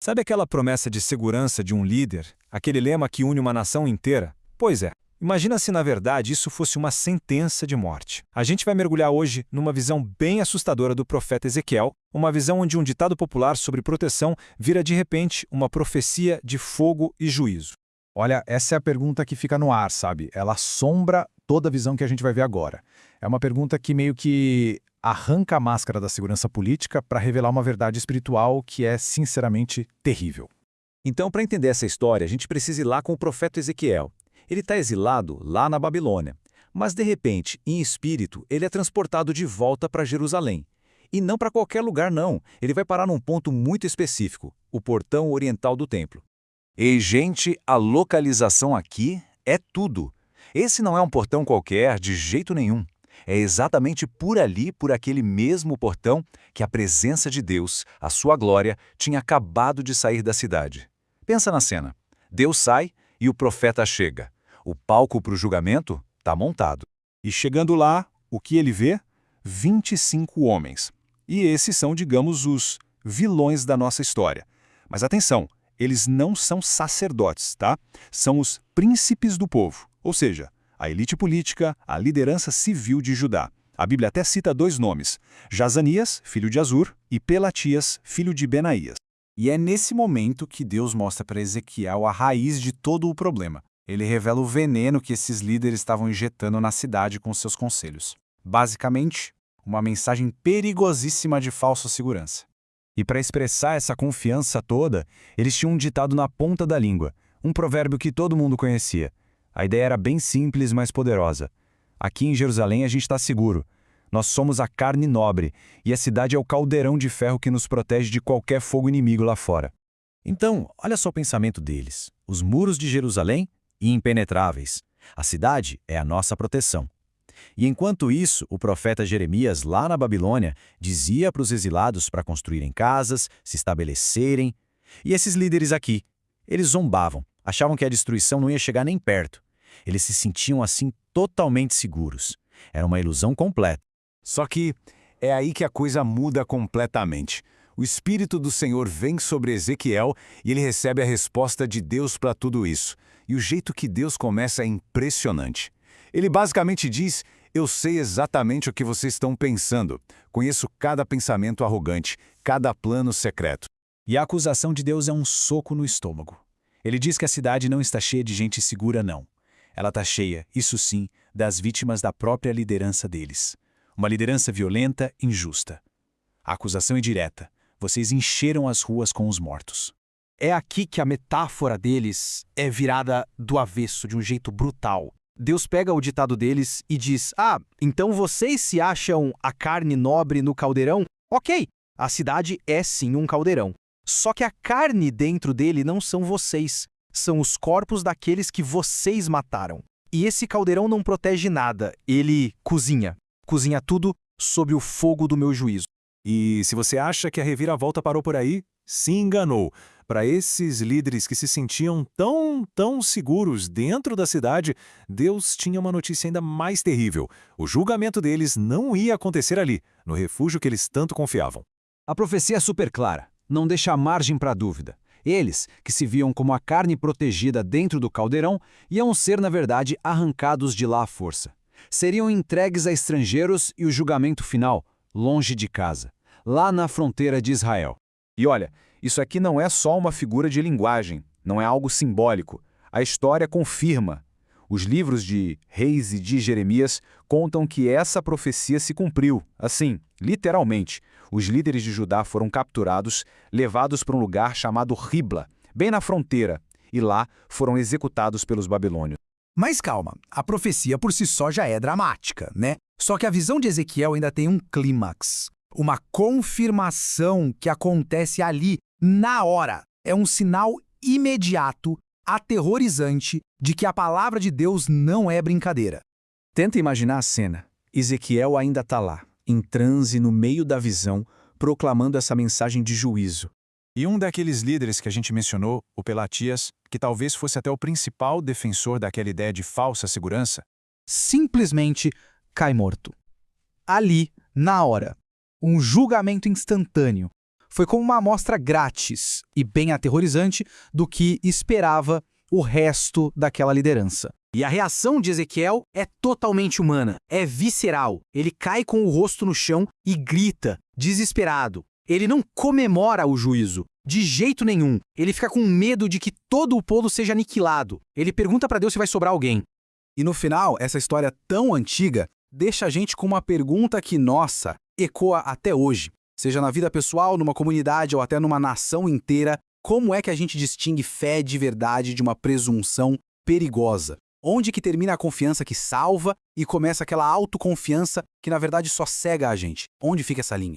Sabe aquela promessa de segurança de um líder? Aquele lema que une uma nação inteira? Pois é. Imagina se, na verdade, isso fosse uma sentença de morte. A gente vai mergulhar hoje numa visão bem assustadora do profeta Ezequiel, uma visão onde um ditado popular sobre proteção vira, de repente, uma profecia de fogo e juízo. Olha, essa é a pergunta que fica no ar, sabe? Ela assombra toda a visão que a gente vai ver agora. É uma pergunta que meio que arranca a máscara da segurança política para revelar uma verdade espiritual que é, sinceramente, terrível. Então, para entender essa história, a gente precisa ir lá com o profeta Ezequiel. Ele está exilado lá na Babilônia, mas de repente, em espírito, ele é transportado de volta para Jerusalém. E não para qualquer lugar não, ele vai parar num ponto muito específico, o portão oriental do templo. Ei, gente, a localização aqui é tudo. Esse não é um portão qualquer, de jeito nenhum. É exatamente por ali, por aquele mesmo portão, que a presença de Deus, a sua glória, tinha acabado de sair da cidade. Pensa na cena. Deus sai e o profeta chega. O palco para o julgamento está montado. E chegando lá, o que ele vê? 25 homens. E esses são, digamos, os vilões da nossa história. Mas atenção, eles não são sacerdotes, tá? São os príncipes do povo, ou seja, a elite política, a liderança civil de Judá. A Bíblia até cita dois nomes, Jazanias, filho de Azur, e Pelatias, filho de Benaías. E é nesse momento que Deus mostra para Ezequiel a raiz de todo o problema. Ele revela o veneno que esses líderes estavam injetando na cidade com seus conselhos. Basicamente, uma mensagem perigosíssima de falsa segurança. E para expressar essa confiança toda, eles tinham um ditado na ponta da língua, um provérbio que todo mundo conhecia. A ideia era bem simples, mas poderosa. Aqui em Jerusalém a gente está seguro. Nós somos a carne nobre, e a cidade é o caldeirão de ferro que nos protege de qualquer fogo inimigo lá fora. Então, olha só o pensamento deles. Os muros de Jerusalém, impenetráveis. A cidade é a nossa proteção. E enquanto isso, o profeta Jeremias, lá na Babilônia, dizia para os exilados para construírem casas, se estabelecerem. E esses líderes aqui, eles zombavam, achavam que a destruição não ia chegar nem perto. Eles se sentiam assim totalmente seguros. Era uma ilusão completa. Só que é aí que a coisa muda completamente. O Espírito do Senhor vem sobre Ezequiel e ele recebe a resposta de Deus para tudo isso. E o jeito que Deus começa é impressionante. Ele basicamente diz: eu sei exatamente o que vocês estão pensando. Conheço cada pensamento arrogante, cada plano secreto. E a acusação de Deus é um soco no estômago. Ele diz que a cidade não está cheia de gente segura, não. Ela está cheia, isso sim, das vítimas da própria liderança deles. Uma liderança violenta, injusta. A acusação é direta. Vocês encheram as ruas com os mortos. É aqui que a metáfora deles é virada do avesso, de um jeito brutal. Deus pega o ditado deles e diz: então vocês se acham a carne nobre no caldeirão? Ok, a cidade é sim um caldeirão. Só que a carne dentro dele não são vocês, são os corpos daqueles que vocês mataram. E esse caldeirão não protege nada, ele cozinha. Cozinha tudo sob o fogo do meu juízo. E se você acha que a reviravolta parou por aí, se enganou. Para esses líderes que se sentiam tão seguros dentro da cidade, Deus tinha uma notícia ainda mais terrível. O julgamento deles não ia acontecer ali, no refúgio que eles tanto confiavam. A profecia é super clara, não deixa margem para dúvida. Eles, que se viam como a carne protegida dentro do caldeirão, iam ser, na verdade, arrancados de lá à força. Seriam entregues a estrangeiros e o julgamento final, longe de casa, lá na fronteira de Israel. E olha, isso aqui não é só uma figura de linguagem, não é algo simbólico. A história confirma. Os livros de Reis e de Jeremias contam que essa profecia se cumpriu. Assim, literalmente, os líderes de Judá foram capturados, levados para um lugar chamado Ribla, bem na fronteira, e lá foram executados pelos babilônios. Mas calma, a profecia por si só já é dramática, né? Só que a visão de Ezequiel ainda tem um clímax. Uma confirmação que acontece ali, na hora. É um sinal imediato, aterrorizante, de que a palavra de Deus não é brincadeira. Tenta imaginar a cena. Ezequiel ainda está lá, em transe no meio da visão, proclamando essa mensagem de juízo. E um daqueles líderes que a gente mencionou, o Pelatias, que talvez fosse até o principal defensor daquela ideia de falsa segurança, simplesmente cai morto. Ali, na hora. Um julgamento instantâneo. Foi como uma amostra grátis e bem aterrorizante do que esperava o resto daquela liderança. E a reação de Ezequiel é totalmente humana, é visceral. Ele cai com o rosto no chão e grita, desesperado. Ele não comemora o juízo, de jeito nenhum. Ele fica com medo de que todo o povo seja aniquilado. Ele pergunta para Deus se vai sobrar alguém. E no final, essa história tão antiga deixa a gente com uma pergunta que, nossa, ecoa até hoje. Seja na vida pessoal, numa comunidade ou até numa nação inteira, como é que a gente distingue fé de verdade de uma presunção perigosa? Onde que termina a confiança que salva e começa aquela autoconfiança que na verdade só cega a gente? Onde fica essa linha?